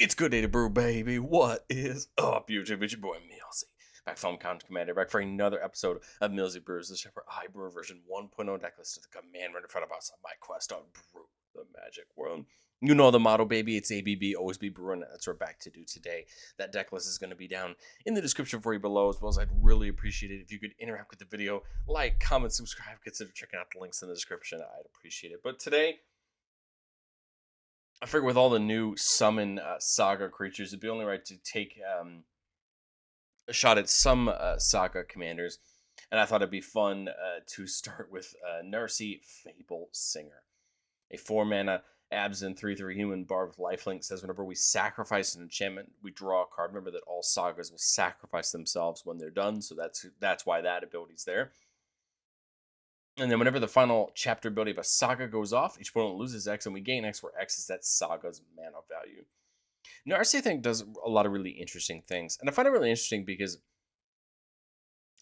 It's good day to brew, baby. What is up, YouTube? It's your boy Millsy. Back from Content Commander, back for another episode of Millsy Brews, the Shepherd iBrewer version 1.0 deck list of the command right in front of us on my quest to brew the magic world. You know the motto, baby. It's ABB, always be brewing. That's what we're back to do today. That deck list is going to be down in the description for you below, as well as I'd really appreciate it if you could interact with the video, like, comment, subscribe, consider checking out the links in the description. I'd appreciate it. But today, I figure with all the new summon Saga creatures, it'd be only right to take a shot at some Saga commanders. And I thought it'd be fun to start with Narci, Fable Singer. A 4-mana Absent 3/3 human bard with lifelink says whenever we sacrifice an enchantment, we draw a card. Remember that all Sagas will sacrifice themselves when they're done, so that's why that ability's there. And then whenever the final chapter ability of a Saga goes off, each opponent loses X and we gain X, where X is that Saga's mana value. Narci, I think, does a lot of really interesting things. And I find it really interesting because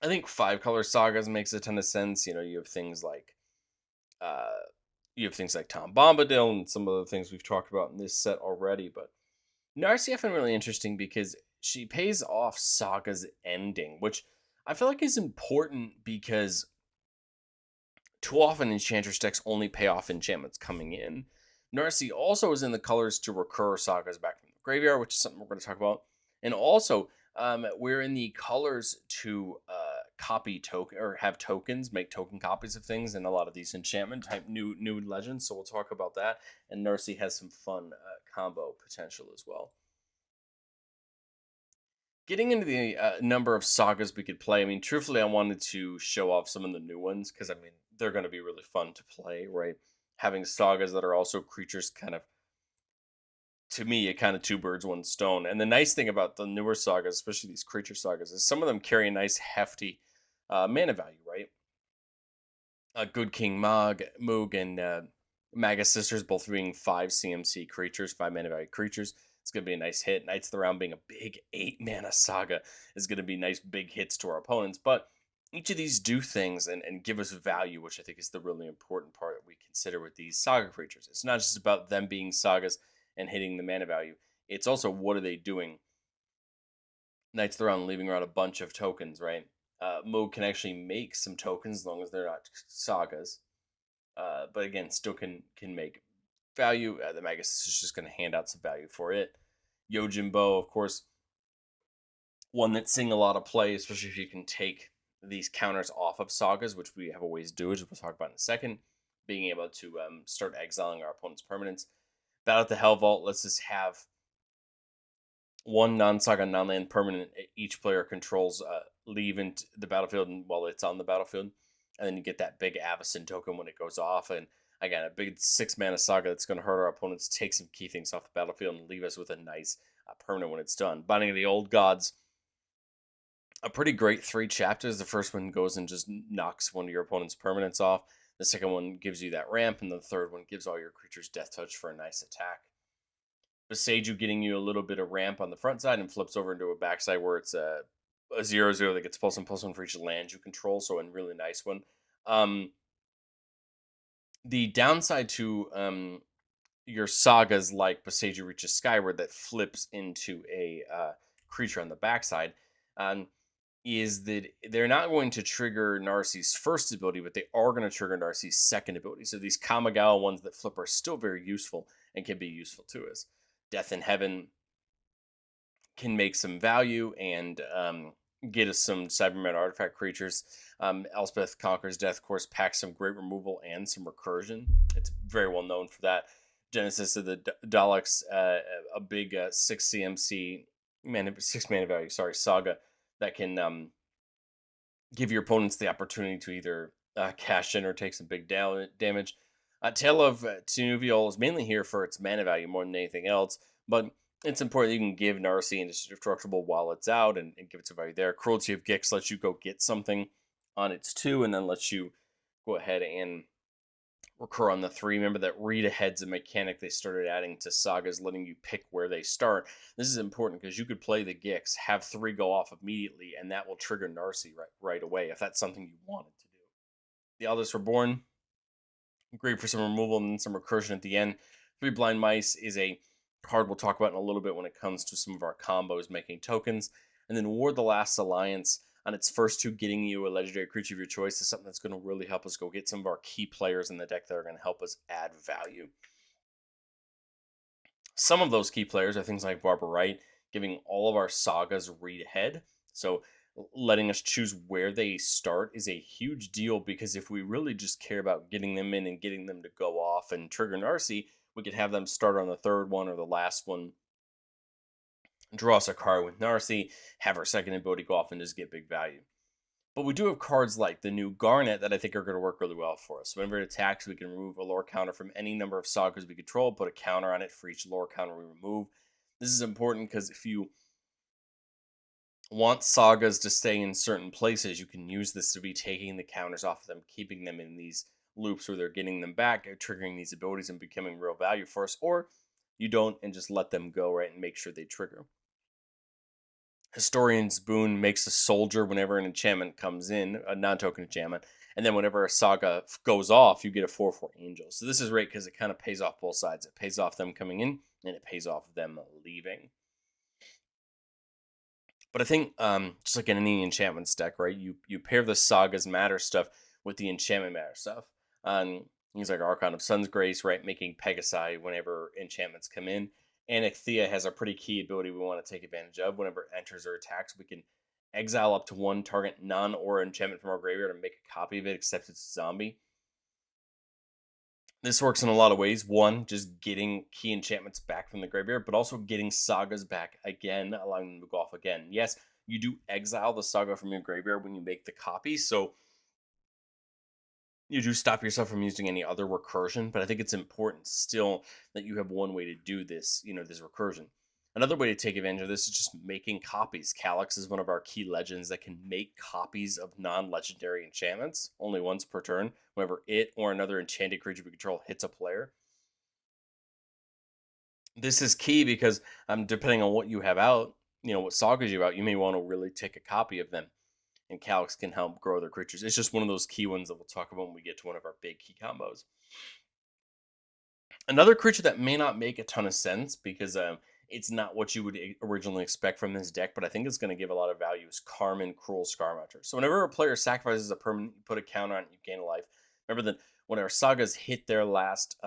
I think 5-color Sagas makes a ton of sense. You know, you have things like Tom Bombadil and some of the things we've talked about in this set already. But Narci I find really interesting because she pays off Saga's ending, which I feel like is important because too often Enchantress decks only pay off enchantments coming in. Narci also is in the colors to recur Sagas back from the graveyard, which is something we're going to talk about. And also, we're in the colors to copy token or have tokens, make token copies of things, and a lot of these enchantment type new legends. So we'll talk about that. And Narci has some fun combo potential as well. Getting into the number of sagas we could play, I mean, truthfully, I wanted to show off some of the new ones because, I mean, they're going to be really fun to play, right? Having sagas that are also creatures kind of, to me, a kind of two birds, one stone. And the nice thing about the newer sagas, especially these creature sagas, is some of them carry a nice, hefty mana value, right? Good King Moog, and Magus Sisters, both being 5 CMC creatures, 5 mana value creatures. It's going to be a nice hit. Knights of the Round being a big 8 mana saga is going to be nice big hits to our opponents. But each of these do things and give us value, which I think is the really important part that we consider with these saga creatures. It's not just about them being sagas and hitting the mana value. It's also what are they doing. Knights of the Round leaving around a bunch of tokens, right? Moog can actually make some tokens as long as they're not sagas. But again, still can make value. The Magus is just going to hand out some value for it. Yojimbo, of course, one that's seeing a lot of play, especially if you can take these counters off of sagas, which we have a ways to do, which we'll talk about in a second. Being able to start exiling our opponent's permanents. Battle at the Hell Vault lets us have one non-saga, non-land permanent each player controls leave into the battlefield while it's on the battlefield. And then you get that big Avacyn token when it goes off. And again, a big 6-mana saga that's going to hurt our opponents, take some key things off the battlefield, and leave us with a nice permanent when it's done. Binding of the Old Gods, a pretty great 3 chapters. The first one goes and just knocks one of your opponent's permanents off. The second one gives you that ramp, and the third one gives all your creatures Death Touch for a nice attack. Beseiju getting you a little bit of ramp on the front side and flips over into a backside where it's a 0/0 that gets +1/+1 for each land you control. So a really nice one. The downside to your sagas like Beseiju Reaches Skyward that flips into a creature on the backside is that they're not going to trigger Narci's first ability, but they are going to trigger Narci's second ability. So these Kamigawa ones that flip are still very useful and can be useful to us. Death in Heaven can make some value and get us some Cybermen artifact creatures. Elspeth Conquers Death, of course, packs some great removal and some recursion. It's very well known for that. Genesis of the Daleks, a big 6 CMC, 6 mana value, saga that can give your opponents the opportunity to either cash in or take some big damage. Tale of Tinuvial is mainly here for its mana value more than anything else, but it's important you can give Narci indestructible while it's out and give it some value there. Cruelty of Gix lets you go get something on its 2 and then lets you go ahead and recur on the 3. Remember that read ahead's a mechanic they started adding to sagas, letting you pick where they start. This is important because you could play the Gix, have 3 go off immediately, and that will trigger Narci right away if that's something you wanted to do. The Eldest Reborn, great for some removal and then some recursion at the end. 3 Blind Mice is a card we'll talk about in a little bit when it comes to some of our combos making tokens. And then War the Last Alliance on its first two, getting you a legendary creature of your choice is something that's going to really help us go get some of our key players in the deck that are going to help us add value. Some of those key players are things like Barbara Wright, giving all of our sagas read ahead. So letting us choose where they start is a huge deal, because if we really just care about getting them in and getting them to go off and trigger Narci, we could have them start on the third one or the last one, draw us a card with Narci, have our second ability go off and just get big value. But we do have cards like the new Garnet that I think are going to work really well for us. Whenever it attacks, we can remove a lore counter from any number of sagas we control, put a counter on it for each lore counter we remove. This is important because if you want sagas to stay in certain places, you can use this to be taking the counters off of them, keeping them in these loops where they're getting them back, triggering these abilities and becoming real value for us, or you don't and just let them go, right, and make sure they trigger. Historian's Boon makes a soldier whenever an enchantment comes in, a non-token enchantment, and then whenever a saga goes off, you get a 4/4 angel. So this is great because it kind of pays off both sides. It pays off them coming in, and it pays off them leaving. But I think, just like in any enchantments deck, right, you pair the Saga's Matter stuff with the enchantment matter stuff. Things like Archon of Sun's Grace, right, making Pegasi whenever enchantments come in. Anixthea has a pretty key ability we want to take advantage of. Whenever it enters or attacks, we can exile up to one target non-aura enchantment from our graveyard and make a copy of it, except it's a zombie. This works in a lot of ways. One, just getting key enchantments back from the graveyard, but also getting sagas back again, allowing them to go off again. Yes, you do exile the saga from your graveyard when you make the copy, so you do stop yourself from using any other recursion, but I think it's important still that you have one way to do this, this recursion. Another way to take advantage of this is just making copies. Calyx is one of our key legends that can make copies of non-legendary enchantments, only once per turn, whenever it or another enchanted creature we control hits a player. This is key because depending on what you have out, what sagas you have out, you may want to really take a copy of them. And Calyx can help grow their creatures. It's just one of those key ones that we'll talk about when we get to one of our big key combos. Another creature that may not make a ton of sense because it's not what you would originally expect from this deck, but I think it's going to give a lot of value, is Carmen, Cruel Scarmatcher. So whenever a player sacrifices a permanent, you put a counter on it, you gain a life. Remember that when our sagas hit their last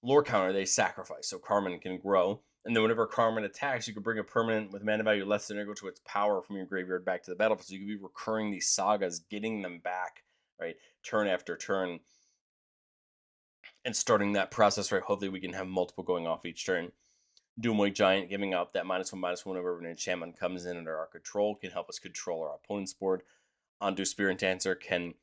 lore counter, they sacrifice, so Carmen can grow. And then whenever Carmen attacks, you can bring a permanent with mana value less than or equal to its power from your graveyard back to the battlefield. So you can be recurring these sagas, getting them back, right, turn after turn, and starting that process, right. Hopefully we can have multiple going off each turn. Doomwake Giant, giving up that -1/-1 whenever an enchantment comes in under our control, can help us control our opponent's board. Onto Spirit Dancer can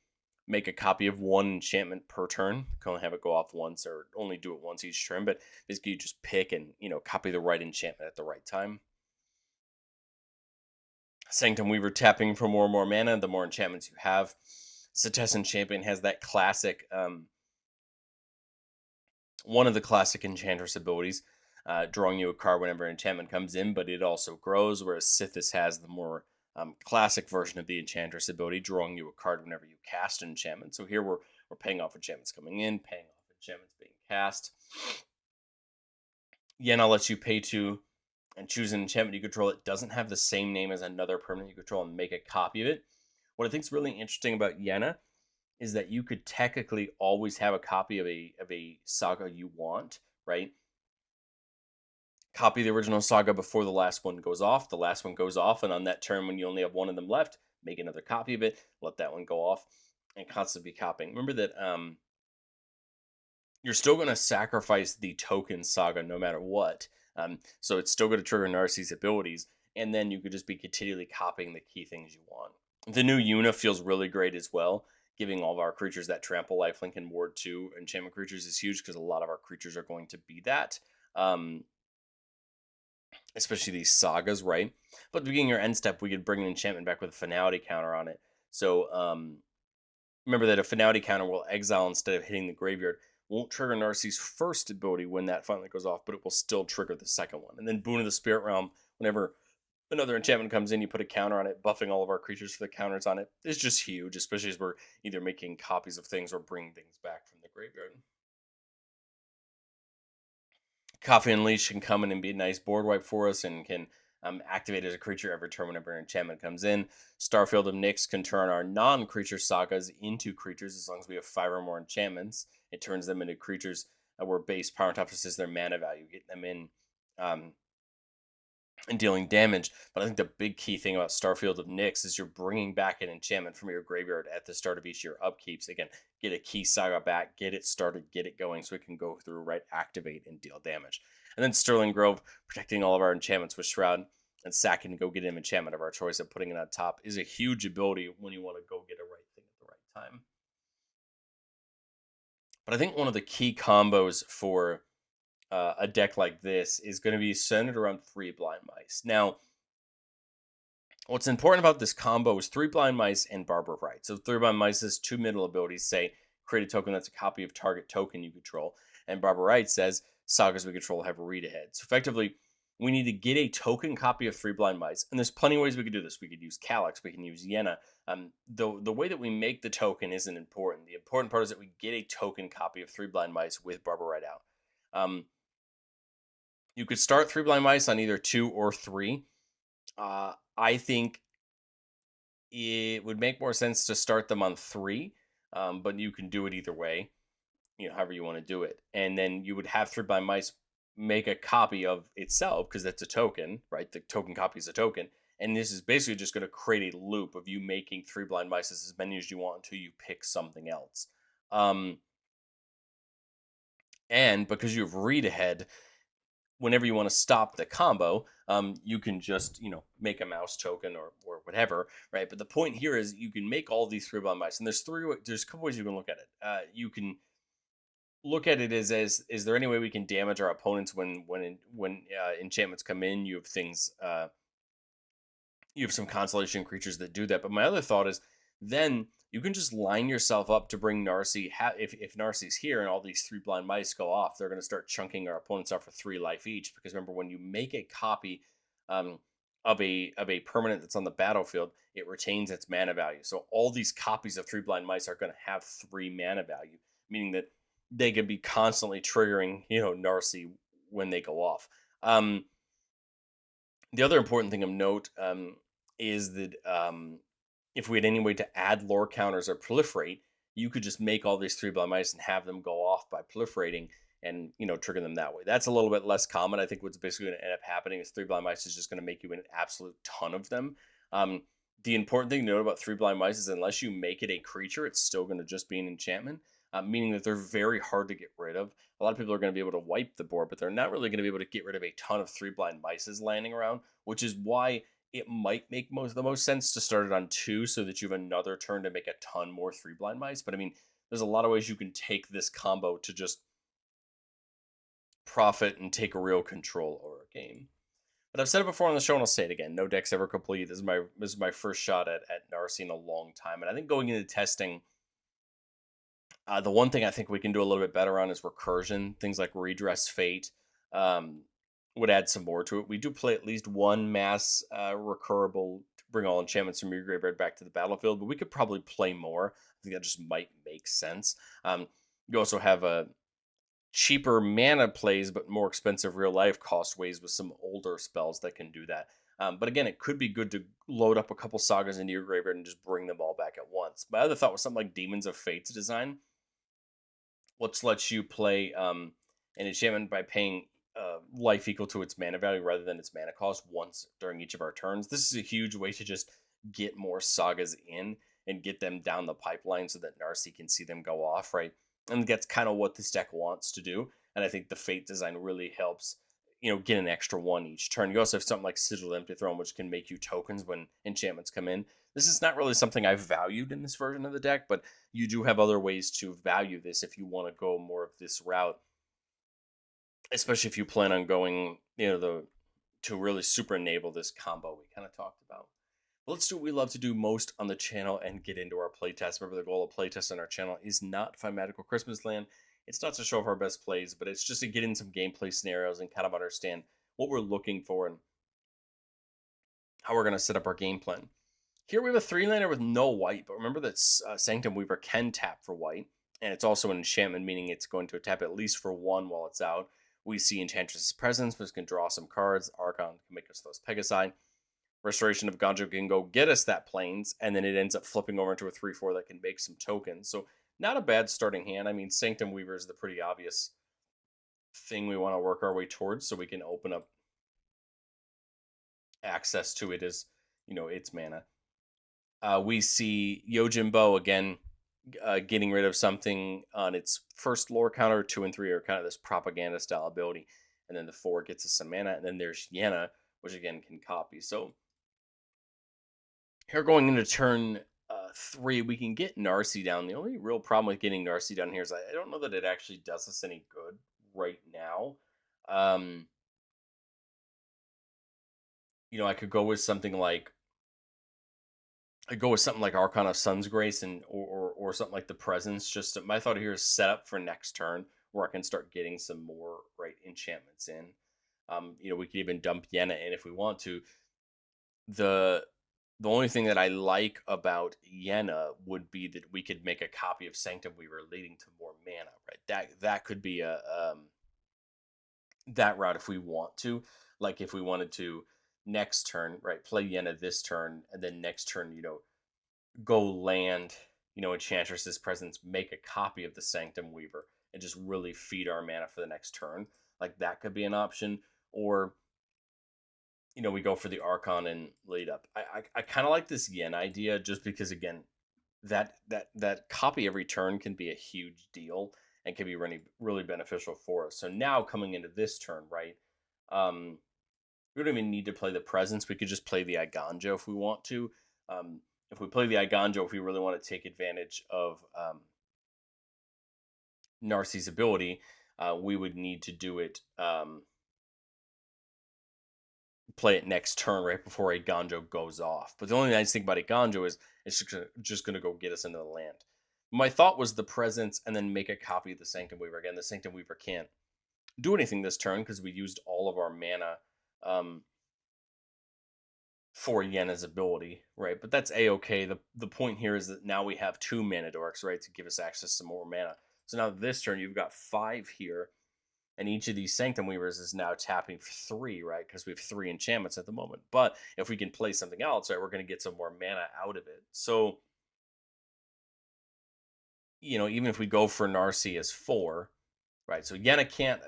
make a copy of one enchantment per turn. You can only have it go off once or only do it once each turn, but basically you just pick and copy the right enchantment at the right time. Sanctum Weaver, tapping for more and more mana, the more enchantments you have. Setessan Champion has that classic, one of the classic Enchantress abilities, drawing you a card whenever an enchantment comes in, but it also grows, whereas Sithis has the more classic version of the Enchantress ability, drawing you a card whenever you cast an enchantment. So here we're paying off enchantments coming in, paying off enchantments being cast. Yen, I'll let you pay to and choose an enchantment you control. It doesn't have the same name as another permanent you control and make a copy of it. What I think is really interesting about Yenna is that you could technically always have a copy of a saga you want, right? Copy the original saga before the last one goes off. The last one goes off, and on that turn when you only have one of them left, make another copy of it, let that one go off, and constantly be copying. Remember that you're still going to sacrifice the token saga no matter what. So it's still going to trigger Narci's abilities, and then you could just be continually copying the key things you want. The new Yuna feels really great as well. Giving all of our creatures that trample, lifelink, and ward 2 enchantment creatures is huge because a lot of our creatures are going to be that. Especially these sagas, right? But at the beginning of your end step, we could bring an enchantment back with a finality counter on it. So remember that a finality counter will exile instead of hitting the graveyard. Won't trigger Narci's first ability when that finally goes off, but it will still trigger the second one. And then Boon of the Spirit Realm, whenever another enchantment comes in, you put a counter on it, buffing all of our creatures for the counters on it. It's just huge, especially as we're either making copies of things or bringing things back from the graveyard. Coffee Unleashed can come in and be a nice board wipe for us and can activate as a creature every turn whenever an enchantment comes in. Starfield of Nyx can turn our non-creature sagas into creatures as long as we have 5 or more enchantments. It turns them into creatures where base power and toughness is their mana value, getting them in um, and dealing damage. But I think the big key thing about Starfield of Nyx is you're bringing back an enchantment from your graveyard at the start of each of your upkeeps. Again, get a key saga back, get it started, get it going so it can go through, right, activate, and deal damage. And then Sterling Grove, protecting all of our enchantments with Shroud and sacking to go get an enchantment of our choice and putting it on top is a huge ability when you want to go get a right thing at the right time. But I think one of the key combos for a deck like this is going to be centered around 3 Blind Mice. Now, what's important about this combo is 3 Blind Mice and Barber Right. So 3 Blind Mice's 2 middle abilities say create a token that's a copy of target token you control, and Barber Right says sagas we control have a read ahead. So effectively, we need to get a token copy of 3 Blind Mice, and there's plenty of ways we could do this. We could use Calyx, we can use Yenna. The way that we make the token isn't important. The important part is that we get a token copy of 3 Blind Mice with Barber Right out. You could start 3 Blind Mice on either 2 or 3. I think it would make more sense to start them on 3, but you can do it either way, however you want to do it. And then you would have 3 Blind Mice make a copy of itself because that's a token, right? The token copy is a token. And this is basically just going to create a loop of you making 3 Blind Mice as many as you want until you pick something else. And because you have read ahead, whenever you want to stop the combo, you can just, make a mouse token or whatever, right? But the point here is you can make all these 3 Blind Mice, and there's a couple ways you can look at it. You can look at it as is there any way we can damage our opponents when enchantments come in? You have things. You have some constellation creatures that do that. But my other thought is then you can just line yourself up to bring Narci. If Narci's here and all these 3 Blind Mice go off, they're going to start chunking our opponents off for 3 life each. Because remember, when you make a copy of a permanent that's on the battlefield, it retains its mana value. So all these copies of 3 Blind Mice are going to have 3 mana value, meaning that they can be constantly triggering, Narci when they go off. The other important thing of note is that if we had any way to add lore counters or proliferate, you could just make all these 3 Blind Mice and have them go off by proliferating and trigger them that way. That's a little bit less common. I think what's basically going to end up happening is 3 Blind Mice is just going to make you an absolute ton of them. The important thing to note about 3 Blind Mice is unless you make it a creature, it's still going to just be an enchantment, meaning that they're very hard to get rid of. A lot of people are going to be able to wipe the board, but they're not really going to be able to get rid of a ton of 3 Blind Mices landing around, which is why it might make the most sense to start it on 2 so that you have another turn to make a ton more 3 Blind Mice. But I mean, there's a lot of ways you can take this combo to just profit and take real control over a game. But I've said it before on the show, and I'll say it again: no deck's ever complete. This is my first shot at Narci in a long time, and I think going into testing, the one thing I think we can do a little bit better on is recursion. Things like Redress Fate would add some more to it. We do play at least one mass recurable to bring all enchantments from your graveyard back to the battlefield, but we could probably play more. I think that just might make sense. You also have a cheaper mana plays, but more expensive real life cost ways with some older spells that can do that. But again, it could be good to load up a couple sagas into your graveyard and just bring them all back at once. My other thought was something like Demons of Fate's design, which lets you play an enchantment by paying life equal to its mana value rather than its mana cost once during each of our turns. This is a huge way to just get more sagas in and get them down the pipeline so that Narci can see them go off, right? And that's kind of what this deck wants to do. And I think the Fate design really helps, get an extra one each turn. You also have something like Sigil Empty Throne, which can make you tokens when enchantments come in. This is not really something I've valued in this version of the deck, but you do have other ways to value this if you want to go more of this route, especially if you plan on going, to really super enable this combo we kind of talked about. But let's do what we love to do most on the channel and get into our playtest. Remember, the goal of playtest on our channel is not to find Magical Christmas Land. It's not to show off our best plays, but it's just to get in some gameplay scenarios and kind of understand what we're looking for and how we're going to set up our game plan. Here we have a 3-laner with no white, but remember that Sanctum Weaver can tap for white, and it's also an enchantment, meaning it's going to tap at least for 1 while it's out. We see Enchantress's Presence, which can draw some cards. Archon can make us those Pegasi. Restoration of Ganjo can go get us that Plains, and then it ends up flipping over into a 3/4 that can make some tokens. So not a bad starting hand. I mean, Sanctum Weaver is the pretty obvious thing we want to work our way towards, so we can open up access to it as, its mana. We see Yojimbo again getting rid of something on its first lore counter. 2 and 3 are kind of this propaganda style ability, and then the 4 gets us some mana, and then there's Yenna, which again can copy. So here going into turn 3, we can get Narci down. The only real problem with getting Narci down here is I don't know that it actually does us any good right now. I could go with something like Archon of Sun's Grace and or something like the Presence. Just my thought here is set up for next turn where I can start getting some more enchantments in. We could even dump Yenna in if we want to. The only thing that I like about Yenna would be that we could make a copy of Sanctum Weaver, leading to more mana. Right, that could be a that route if we want to. Like if we wanted to next turn, right, play Yenna this turn, and then next turn, go land, Enchantress's Presence, make a copy of the Sanctum Weaver, and just really feed our mana for the next turn. Like that could be an option. Or, we go for the Archon and lead up. I kind of like this Yen idea just because, again, that copy every turn can be a huge deal and can be really, really beneficial for us. So now coming into this turn, right, we don't even need to play the Presence. We could just play the Iganjo if we want to. If we play the Iganjo, if we really want to take advantage of Narci's ability, we would need to do it, play it next turn right before Iganjo goes off. But the only nice thing about Iganjo is it's just going to go get us into the land. My thought was the Presence and then make a copy of the Sanctum Weaver. Again, the Sanctum Weaver can't do anything this turn because we used all of our mana for Yenna's ability, right? But that's a-okay. The point here is that now we have 2 mana dorks, right, to give us access to more mana. So now this turn you've got 5 here, and each of these Sanctum Weavers is now tapping for 3, right? Because we have 3 enchantments at the moment. But if we can play something else, right, we're going to get some more mana out of it. So, even if we go for Narci as 4, right? So Yenna can't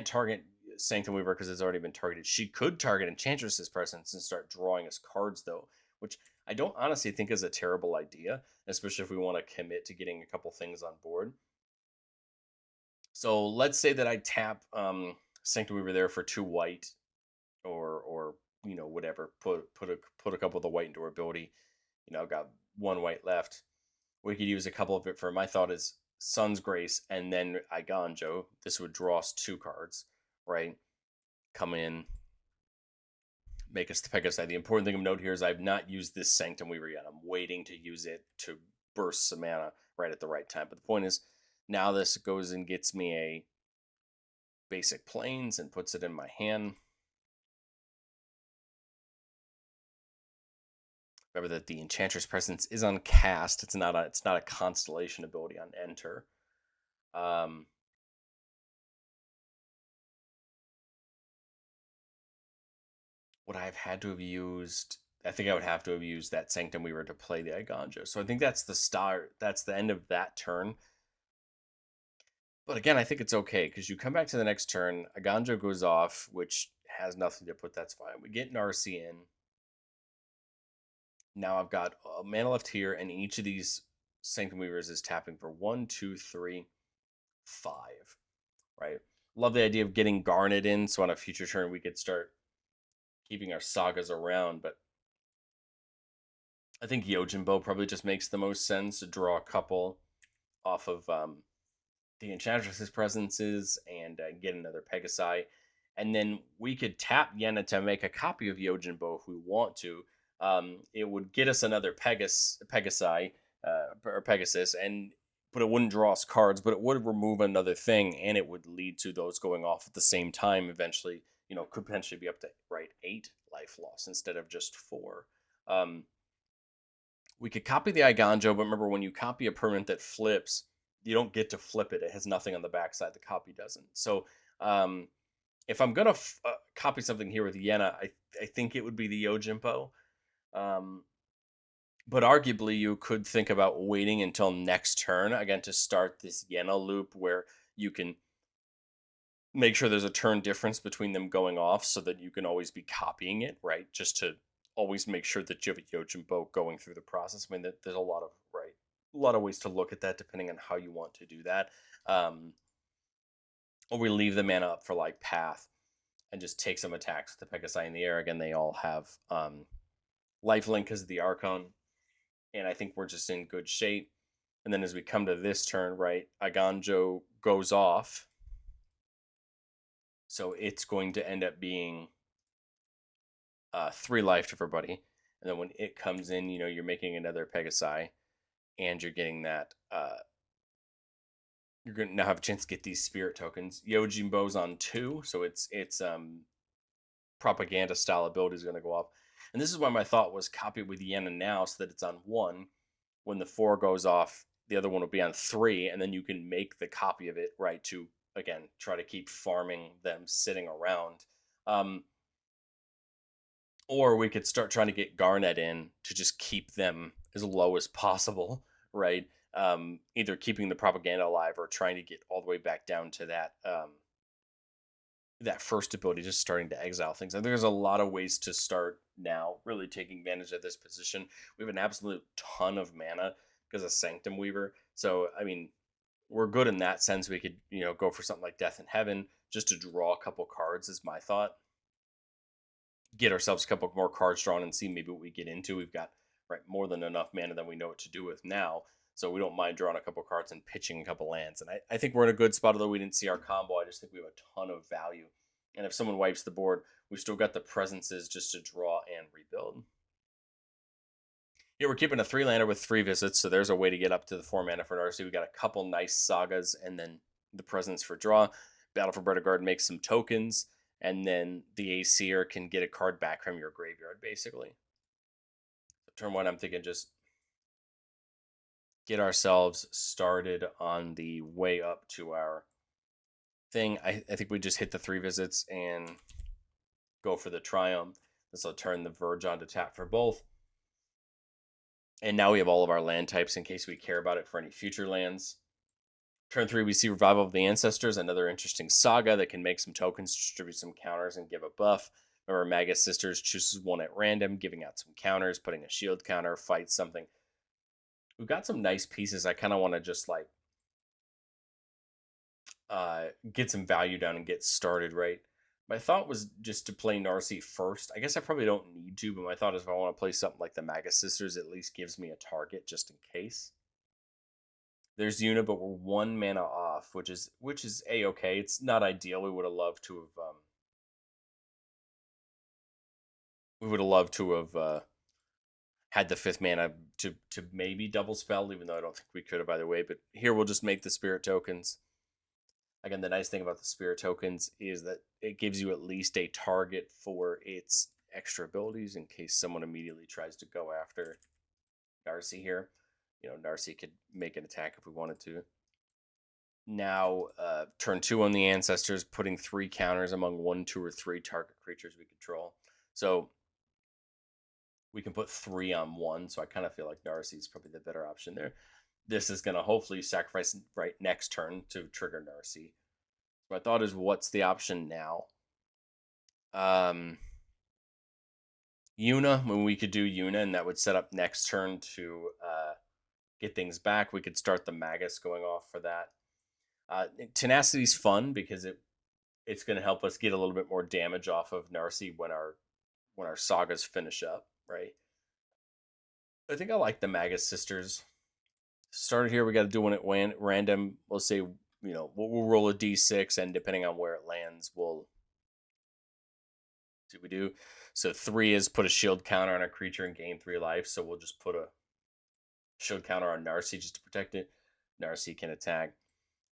target Sanctum Weaver because it's already been targeted. She could target Enchantress's Presence and start drawing us cards, though, which I don't honestly think is a terrible idea, especially if we want to commit to getting a couple things on board. So let's say that I tap Sanctum Weaver there for 2 white, or whatever. Put a couple of the white into our ability. I've got 1 white left. We could use a couple of it for, my thought is, Sun's Grace and then Iganjo. This would draw us 2 cards, right? Come in, make us the Pegasi. The important thing of note here is I've not used this Sanctum Weaver yet. I'm waiting to use it to burst some mana right at the right time. But the point is, now this goes and gets me a basic Plains and puts it in my hand. Remember that the Enchantress Presence is on cast. It's not a constellation ability on enter. Would I have had to have used? I think I would have to have used that Sanctum Weaver to play the Iganjo. So I think that's the start. That's the end of that turn. But again, I think it's okay because you come back to the next turn. Iganjo goes off, which has nothing to put. That's fine. We get Narci in. Now I've got a mana left here, and each of these Sanctum Weavers is tapping for 1, 2, 3, 5. Right? Love the idea of getting Garnet in, so on a future turn we could start keeping our Sagas around. But I think Yojimbo probably just makes the most sense to draw a couple off of the Enchantress's Presences and get another Pegasi. And then we could tap Yenna to make a copy of Yojimbo if we want to. It would get us another Pegasi, or Pegasus, but it wouldn't draw us cards, but it would remove another thing, and it would lead to those going off at the same time eventually. Could potentially be up to 8 life loss instead of just 4. We could copy the Iganjo, but remember, when you copy a permanent that flips, you don't get to flip it. It has nothing on the backside. The copy doesn't. So Um, if I'm gonna copy something here with Yena, I think it would be the Yojimbo. Um, but arguably, you could think about waiting until next turn again to start this Yena loop where you can make sure there's a turn difference between them going off so that you can always be copying it, right? Just to always make sure that you have a Yojimbo going through the process. I mean, there's a lot of a lot of ways to look at that depending on how you want to do that. Um, or we leave the mana up for like path and just take some attacks with the Pegasi in the air. Again, they all have lifelink because of the Archon, and I think we're just in good shape. And then as we come to this turn, right, Aganjo goes off. So it's going to end up being 3 life to everybody. And then when it comes in, you're making another Pegasi, and you're getting that. You're going to now have a chance to get these spirit tokens. Yojimbo's on 2, so it's propaganda style ability is going to go off. And this is why my thought was copy with Yena now so that it's on 1. When the 4 goes off, the other one will be on 3, and then you can make the copy of it, right, to, again, try to keep farming them sitting around. Or we could start trying to get Garnet in to just keep them as low as possible, right? Either keeping the propaganda alive or trying to get all the way back down to that first ability, just starting to exile things. And there's a lot of ways to start now, really taking advantage of this position. We have an absolute ton of mana because of Sanctum Weaver. So, I mean, we're good in that sense. We could, go for something like Death in Heaven just to draw a couple cards, is my thought. Get ourselves a couple more cards drawn and see maybe what we get into. We've got more than enough mana that we know what to do with now. So we don't mind drawing a couple cards and pitching a couple lands. And I think we're in a good spot, although we didn't see our combo. I just think we have a ton of value. And if someone wipes the board, we've still got the presences just to draw and rebuild. Yeah, we're keeping a 3-lander with 3 visits, so there's a way to get up to the 4 mana for Narci. We got a couple nice sagas, and then the presence for draw. Battle for Bredeguard makes some tokens, and then the Aesir can get a card back from your graveyard, basically. So turn 1, I'm thinking just get ourselves started on the way up to our thing. I think we just hit the 3 visits and go for the Triumph. This will turn the Verge on to tap for both. And now we have all of our land types in case we care about it for any future lands. Turn 3, we see Revival of the Ancestors, another interesting saga that can make some tokens, distribute some counters, and give a buff. Remember, Magus Sisters chooses 1 at random, giving out some counters, putting a shield counter, fight something. We've got some nice pieces. I kind of want to just get some value down and get started, right? My thought was just to play Narci first. I guess I probably don't need to, but my thought is if I want to play something like the Magus Sisters, at least gives me a target just in case. There's Yuna, but we're 1 mana off, which is a-okay. It's not ideal. We would have loved to have had the 5th mana to maybe double spell, even though I don't think we could have either way. But here we'll just make the spirit tokens. Again, the nice thing about the spirit tokens is that it gives you at least a target for its extra abilities in case someone immediately tries to go after Narci here. Narci could make an attack if we wanted to. Now, turn 2 on the Ancestors, putting 3 counters among 1, 2, or 3 target creatures we control. So we can put 3 on 1, so I kind of feel like Narci is probably the better option there. This is going to hopefully sacrifice right next turn to trigger Narci. So my thought is, what's the option now? Yuna, when we could do Yuna, and that would set up next turn to get things back. We could start the Magus going off for that. Tenacity's fun because it's going to help us get a little bit more damage off of Narci when our sagas finish up, right? I think I like the Magus Sisters. Started here, we got to do one at random. We'll say, we'll roll a d6, and depending on where it lands, we'll see what we do. So 3 is put a shield counter on a creature and gain 3 life. So we'll just put a shield counter on Narci just to protect it. Narci can attack.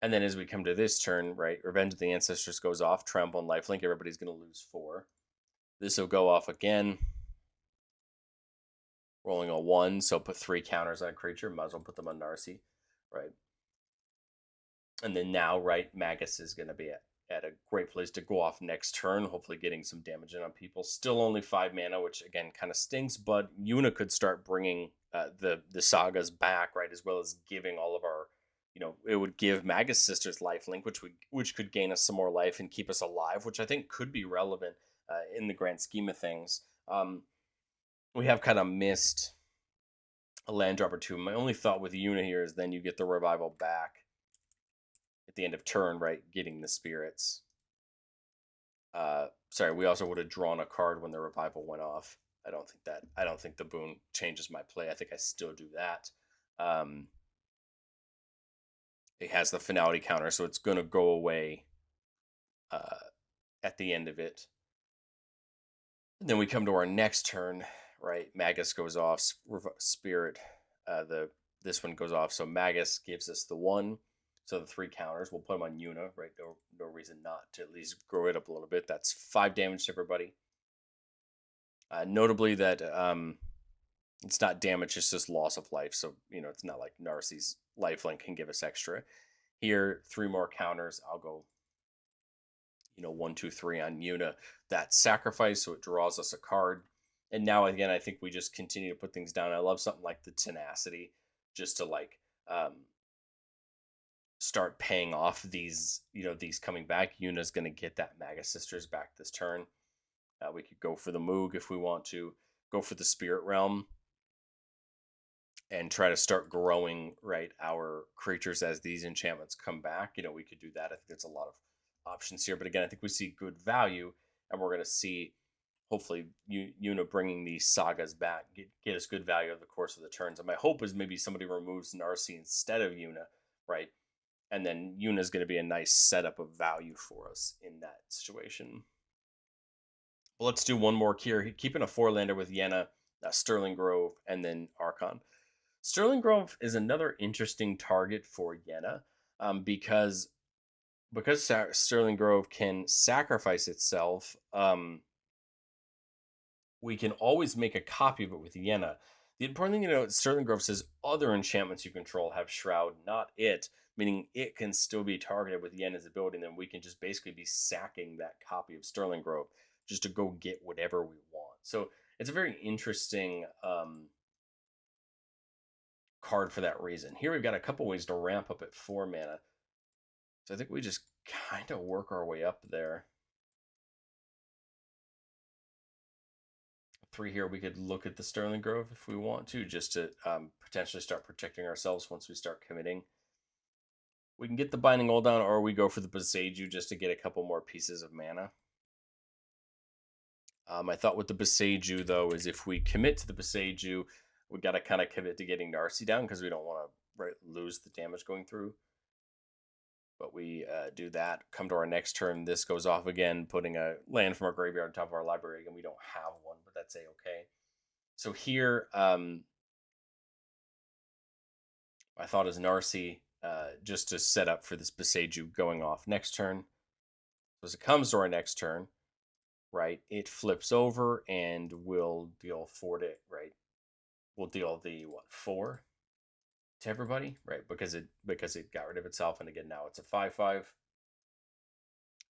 And then as we come to this turn, right, Revenge of the Ancestors goes off, Trample and Lifelink. Everybody's going to lose 4. This will go off again. Rolling a 1, so put 3 counters on a creature. Might as well put them on Narci, right? And then now, right, Magus is going to be at a great place to go off next turn, hopefully getting some damage in on people. Still only 5 mana, which again kind of stinks, but Yuna could start bringing the sagas back, right, as well as giving all of our, it would give Magus Sisters lifelink, which could gain us some more life and keep us alive, which I think could be relevant in the grand scheme of things. We have kind of missed a land drop or two. My only thought with Yuna here is then you get the revival back at the end of turn, right? Getting the spirits. Sorry, we also would have drawn a card when the revival went off. I don't think the boon changes my play. I think I still do that. It has the finality counter, so it's gonna go away at the end of it. And then we come to our next turn, right? Magus goes off, spirit. This one goes off, so Magus gives us the 1. So the 3 counters, we'll put them on Yuna, right? No reason not to at least grow it up a little bit. That's 5 damage to everybody. Notably that it's not damage, it's just loss of life. So, it's not like Narci's lifelink can give us extra. Here, 3 more counters. I'll go, 1, 2, 3 on Yuna. That sacrifice, so it draws us a card. And now, again, I think we just continue to put things down. I love something like the tenacity, just to start paying off these, these coming back. Yuna's going to get that Maga Sisters back this turn. We could go for the Moog if we want to, go for the Spirit Realm, and try to start growing, right, our creatures as these enchantments come back. We could do that. I think there's a lot of options here. But again, I think we see good value, and we're going to see, hopefully, Yuna bringing these sagas back, get us good value over the course of the turns. And my hope is maybe somebody removes Narci instead of Yuna, right? And then Yuna is going to be a nice setup of value for us in that situation. Well, let's do one more here. Keeping a 4-lander with Yenna, Sterling Grove, and then Archon. Sterling Grove is another interesting target for Yenna because Sterling Grove can sacrifice itself. We can always make a copy of it with Yenna. The important thing to know, Sterling Grove says other enchantments you control have Shroud, not it, meaning it can still be targeted with Yenna's ability, and then we can just basically be sacking that copy of Sterling Grove just to go get whatever we want. So it's a very interesting card for that reason. Here we've got a couple ways to ramp up at 4 mana. So I think we just kind of work our way up there. 3 here, we could look at the Sterling Grove if we want to, just to potentially start protecting ourselves once we start committing. We can get the Binding Old down, or we go for the Boseiju just to get a couple more pieces of mana. I thought with the Boseiju, though, is if we commit to the Boseiju, we got to kind of commit to getting Narci down because we don't want to lose the damage going through. But we do that. Come to our next turn. This goes off again, putting a land from our graveyard on top of our library. Again, we don't have one, but that's A-okay. So here, my thought is Narci, just to set up for this Boseiju going off next turn. So as it comes to our next turn, right, it flips over and we'll deal 4 to, right, we'll deal the, 4 to everybody, right, because it got rid of itself, and again, now it's a 5/5.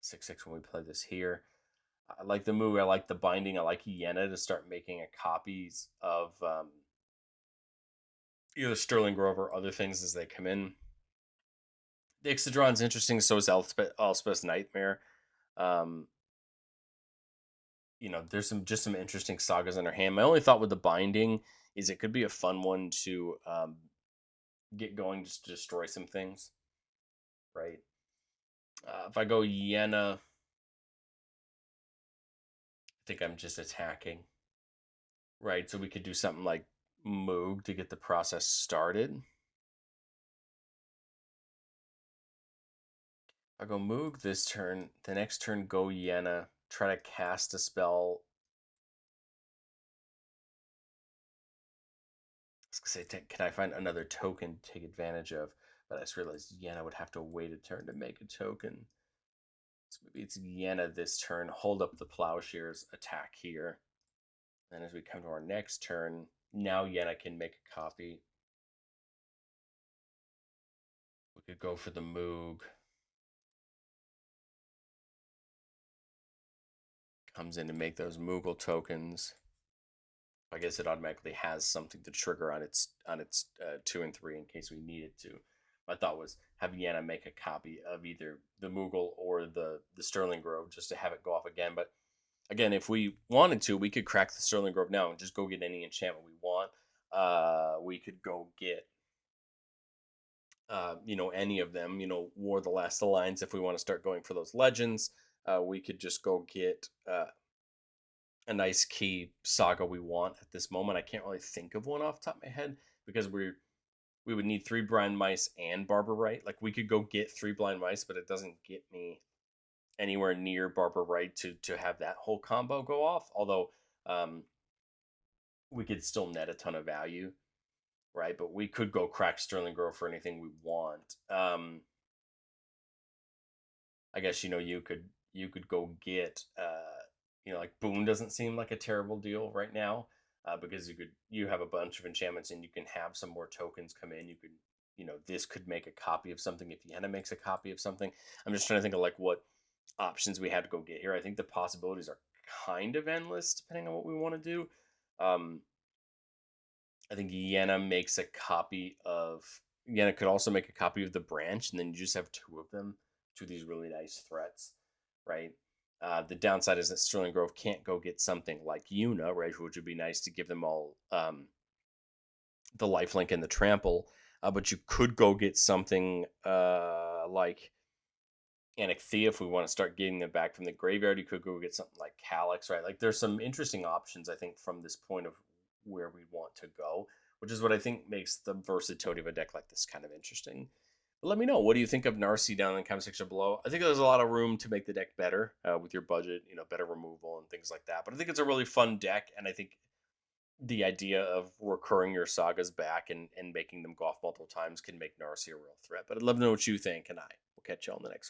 6/6 when we play this here. I like the move. I like the binding. I like Yenna to start making copies of either Sterling Grove or other things as they come in. The Ixodron's interesting. So is Elspeth's Nightmare. There's some interesting sagas in her hand. My only thought with the binding is it could be a fun one to get going, just to destroy some things, right? If I go Yenna, I think I'm just attacking, right? So we could do something like Moog to get the process started. I go Moog this turn. The next turn, go Yenna. Try to cast a spell. I was gonna say, can I find another token to take advantage of? But I just realized Yenna would have to wait a turn to make a token. So maybe it's Yenna this turn. Hold up the Plowshares, attack here. Then as we come to our next turn, now Yenna can make a copy. We could go for the Moog. comes in to make those Moogle tokens. I guess it automatically has something to trigger on its 2 and 3 in case we needed to. My thought was have Yana make a copy of either the Moogle or the Sterling Grove just to have it go off again. But again, if we wanted to, we could crack the Sterling Grove now and just go get any enchantment we want. We could go get any of them. War the Last Alliance if we want to start going for those legends. We could just go get a nice key saga we want at this moment. I can't really think of one off the top of my head because we would need 3 blind mice and Barber Right. Like we could go get 3 blind mice, but it doesn't get me anywhere near Barber Right to have that whole combo go off. Although um, we could still net a ton of value, right? But we could go crack Sterling Grove for anything we want. I guess you could go get like Boone doesn't seem like a terrible deal right now because you have a bunch of enchantments and you can have some more tokens come in. You could this could make a copy of something if Yenna makes a copy of something. I'm just trying to think of like what options we had to go get here. I think the possibilities are kind of endless depending on what we want to do. Um, I think Yenna could also make a copy of the branch, and then you just have 2 of them, 2 of these really nice threats, right? The downside is that Sterling Grove can't go get something like Yuna, right? Which would be nice to give them all the lifelink and the trample. But you could go get something like Anixia if we want to start getting them back from the graveyard. You could go get something like Calyx, right? Like there's some interesting options, I think, from this point of where we want to go, which is what I think makes the versatility of a deck like this kind of interesting. But let me know, what do you think of Narci down in the comment section below? I think there's a lot of room to make the deck better with your budget, better removal and things like that. But I think it's a really fun deck, and I think the idea of recurring your sagas back and making them go off multiple times can make Narci a real threat. But I'd love to know what you think, and I will catch you on the next one.